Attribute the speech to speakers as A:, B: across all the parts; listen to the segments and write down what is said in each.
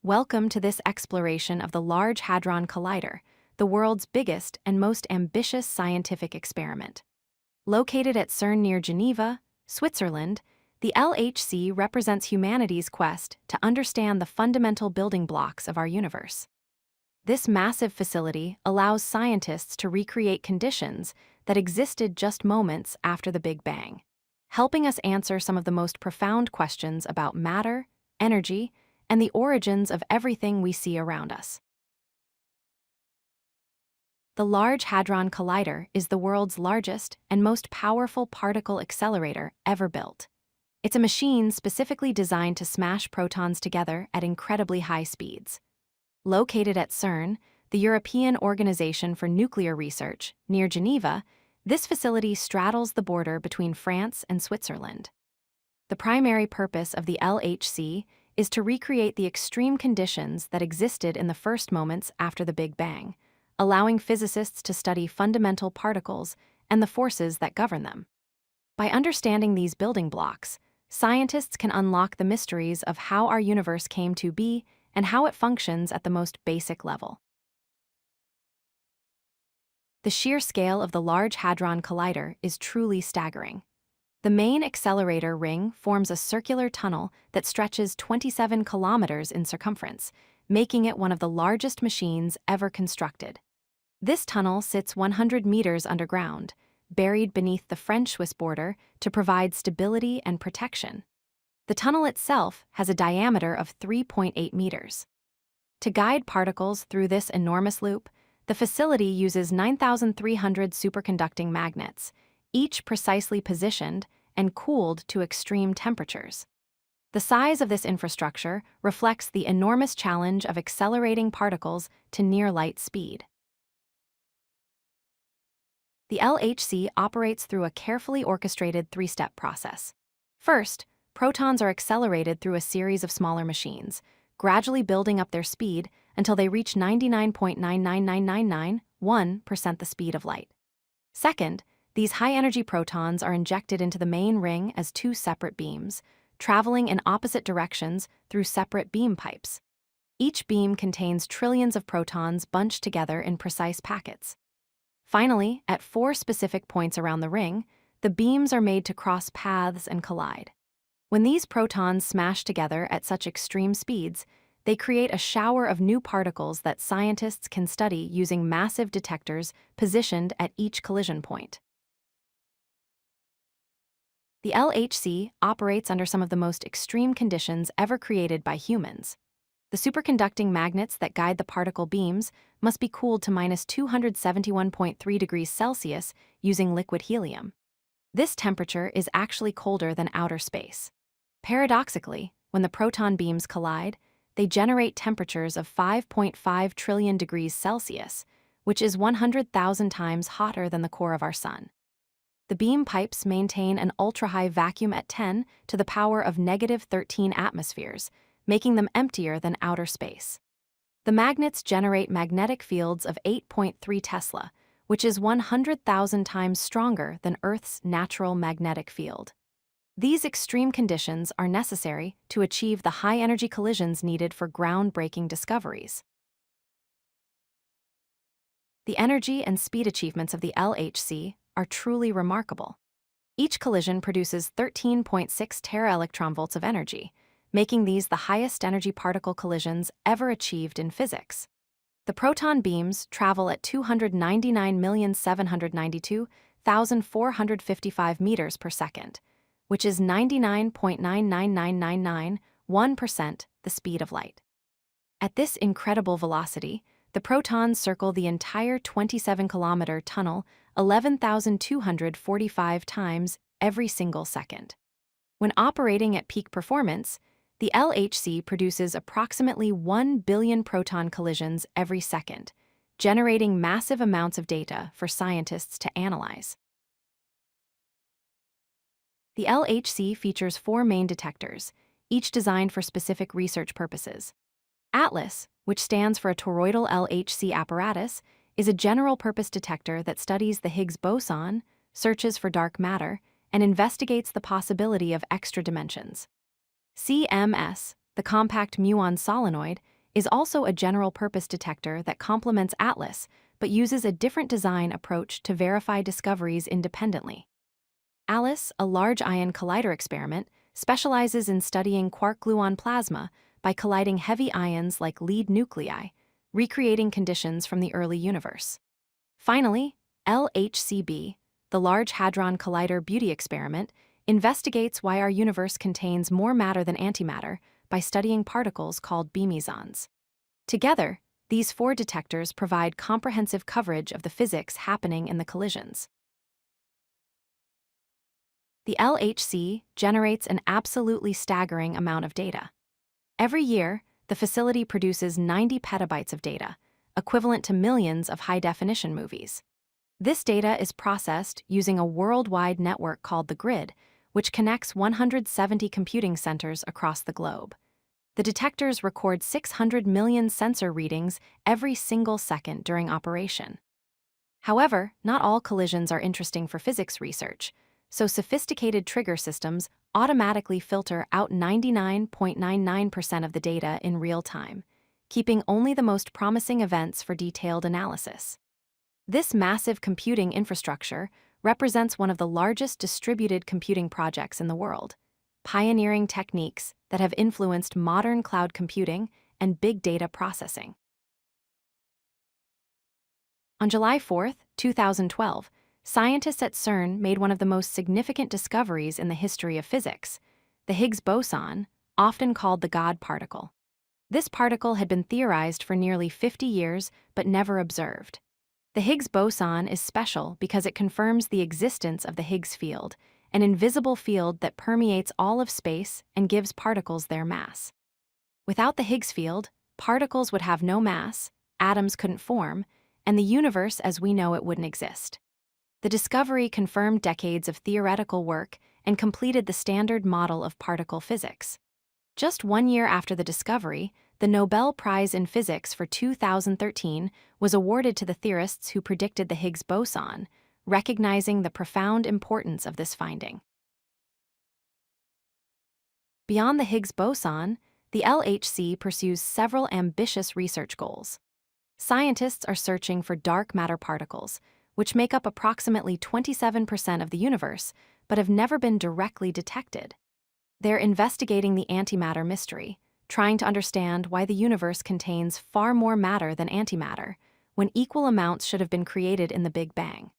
A: Welcome to this exploration of the Large Hadron Collider, the world's biggest and most ambitious scientific experiment. Located at CERN near Geneva, Switzerland, the LHC represents humanity's quest to understand the fundamental building blocks of our universe. This massive facility allows scientists to recreate conditions that existed just moments after the Big Bang, helping us answer some of the most profound questions about matter, energy, and the origins of everything we see around us. The Large Hadron Collider is the world's largest and most powerful particle accelerator ever built. It's a machine specifically designed to smash protons together at incredibly high speeds. Located at CERN, the European Organization for Nuclear Research, near Geneva, this facility straddles the border between France and Switzerland. The primary purpose of the LHC is to recreate the extreme conditions that existed in the first moments after the Big Bang, allowing physicists to study fundamental particles and the forces that govern them. By understanding these building blocks, scientists can unlock the mysteries of how our universe came to be and how it functions at the most basic level. The sheer scale of the Large Hadron Collider is truly staggering. The main accelerator ring forms a circular tunnel that stretches 27 kilometers in circumference, making it one of the largest machines ever constructed. This tunnel sits 100 meters underground, buried beneath the French-Swiss border to provide stability and protection. The tunnel itself has a diameter of 3.8 meters. To guide particles through this enormous loop, the facility uses 9,300 superconducting magnets, each precisely positioned and cooled to extreme temperatures. The size of this infrastructure reflects the enormous challenge of accelerating particles to near-light speed. The LHC operates through a carefully orchestrated three-step process. First, protons are accelerated through a series of smaller machines, gradually building up their speed until they reach 99.999991% the speed of light. Second, these high-energy protons are injected into the main ring as two separate beams, traveling in opposite directions through separate beam pipes. Each beam contains trillions of protons bunched together in precise packets. Finally, at 4 specific points around the ring, the beams are made to cross paths and collide. When these protons smash together at such extreme speeds, they create a shower of new particles that scientists can study using massive detectors positioned at each collision point. The LHC operates under some of the most extreme conditions ever created by humans. The superconducting magnets that guide the particle beams must be cooled to -271.3 degrees Celsius using liquid helium. This temperature is actually colder than outer space. Paradoxically, when the proton beams collide, they generate temperatures of 5.5 trillion degrees Celsius, which is 100,000 times hotter than the core of our sun. The beam pipes maintain an ultra-high vacuum at 10 to the power of -13 atmospheres, making them emptier than outer space. The magnets generate magnetic fields of 8.3 Tesla, which is 100,000 times stronger than Earth's natural magnetic field. These extreme conditions are necessary to achieve the high-energy collisions needed for groundbreaking discoveries. The energy and speed achievements of the LHC are truly remarkable. Each collision produces 13.6 tera-electronvolts of energy, making these the highest energy particle collisions ever achieved in physics. The proton beams travel at 299,792,455 meters per second, which is 99.99999% the speed of light. At this incredible velocity, the protons circle the entire 27-kilometer tunnel 11,245 times every single second. When operating at peak performance, the LHC produces approximately 1 billion proton collisions every second, generating massive amounts of data for scientists to analyze. The LHC features 4 main detectors, each designed for specific research purposes. ATLAS, which stands for a toroidal LHC apparatus, is a general-purpose detector that studies the Higgs boson, searches for dark matter, and investigates the possibility of extra dimensions. CMS, the compact muon solenoid, is also a general-purpose detector that complements ATLAS but uses a different design approach to verify discoveries independently. ALICE, a Large Ion Collider experiment, specializes in studying quark-gluon plasma by colliding heavy ions like lead nuclei, recreating conditions from the early universe. Finally, LHCb, the Large Hadron Collider beauty experiment, investigates why our universe contains more matter than antimatter by studying particles called mesons. Together, these four detectors provide comprehensive coverage of the physics happening in the collisions. The LHC generates an absolutely staggering amount of data. Every year, the facility produces 90 petabytes of data, equivalent to millions of high-definition movies. This data is processed using a worldwide network called the Grid, which connects 170 computing centers across the globe. The detectors record 600 million sensor readings every single second during operation. However, not all collisions are interesting for physics research, so sophisticated trigger systems automatically filter out 99.99% of the data in real time, keeping only the most promising events for detailed analysis. This massive computing infrastructure represents one of the largest distributed computing projects in the world, pioneering techniques that have influenced modern cloud computing and big data processing. On July 4, 2012, scientists at CERN made one of the most significant discoveries in the history of physics, the Higgs boson, often called the God particle. This particle had been theorized for nearly 50 years but never observed. The Higgs boson is special because it confirms the existence of the Higgs field, an invisible field that permeates all of space and gives particles their mass. Without the Higgs field, particles would have no mass, atoms couldn't form, and the universe as we know it wouldn't exist. The discovery confirmed decades of theoretical work and completed the standard model of particle physics. Just 1 year after the discovery, the Nobel Prize in Physics for 2013 was awarded to the theorists who predicted the Higgs boson, recognizing the profound importance of this finding. Beyond the Higgs boson, the LHC pursues several ambitious research goals. Scientists are searching for dark matter particles, which make up approximately 27% of the universe, but have never been directly detected. They're investigating the antimatter mystery, trying to understand why the universe contains far more matter than antimatter, when equal amounts should have been created in the Big Bang.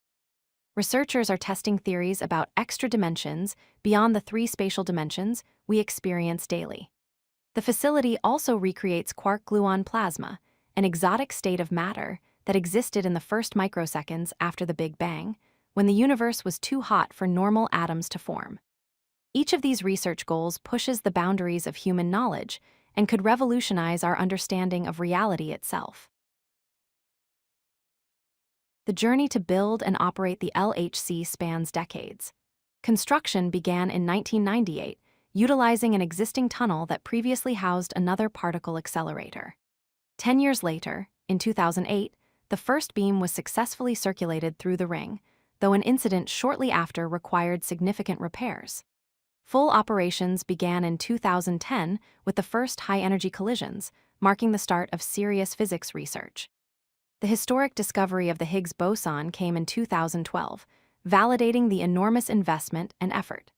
A: Researchers are testing theories about extra dimensions beyond the 3 spatial dimensions we experience daily. The facility also recreates quark-gluon plasma, an exotic state of matter that existed in the first microseconds after the Big Bang, when the universe was too hot for normal atoms to form. Each of these research goals pushes the boundaries of human knowledge and could revolutionize our understanding of reality itself. The journey to build and operate the LHC spans decades. Construction began in 1998, utilizing an existing tunnel that previously housed another particle accelerator. 10 years later, in 2008, the first beam was successfully circulated through the ring, though an incident shortly after required significant repairs. Full operations began in 2010 with the first high-energy collisions, marking the start of serious physics research. The historic discovery of the Higgs boson came in 2012, validating the enormous investment and effort.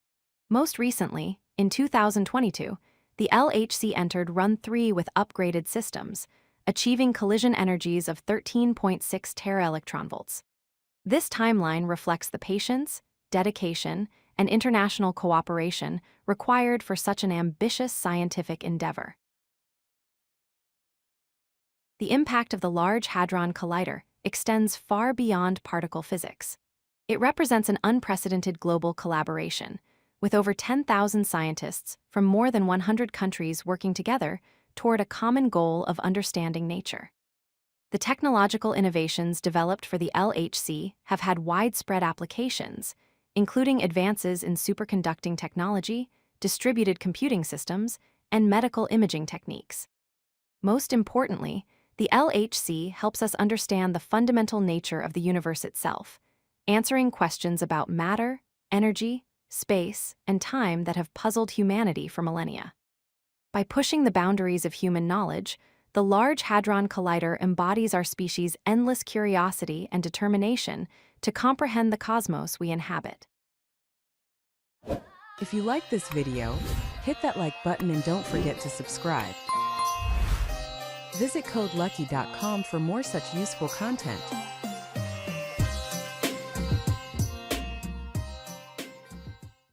A: Most recently, in 2022, the LHC entered Run 3 with upgraded systems, achieving collision energies of 13.6 teraelectronvolts. This timeline reflects the patience, dedication, and international cooperation required for such an ambitious scientific endeavor. The impact of the Large Hadron Collider extends far beyond particle physics. It represents an unprecedented global collaboration, with over 10,000 scientists from more than 100 countries working together toward a common goal of understanding nature. The technological innovations developed for the LHC have had widespread applications, including advances in superconducting technology, distributed computing systems, and medical imaging techniques. Most importantly, the LHC helps us understand the fundamental nature of the universe itself, answering questions about matter, energy, space, and time that have puzzled humanity for millennia. By pushing the boundaries of human knowledge, The Large Hadron Collider embodies our species' endless curiosity and determination to comprehend the cosmos we inhabit.
B: If you like this video, hit that like button and don't forget to subscribe. Visit codelucky.com for more such useful content.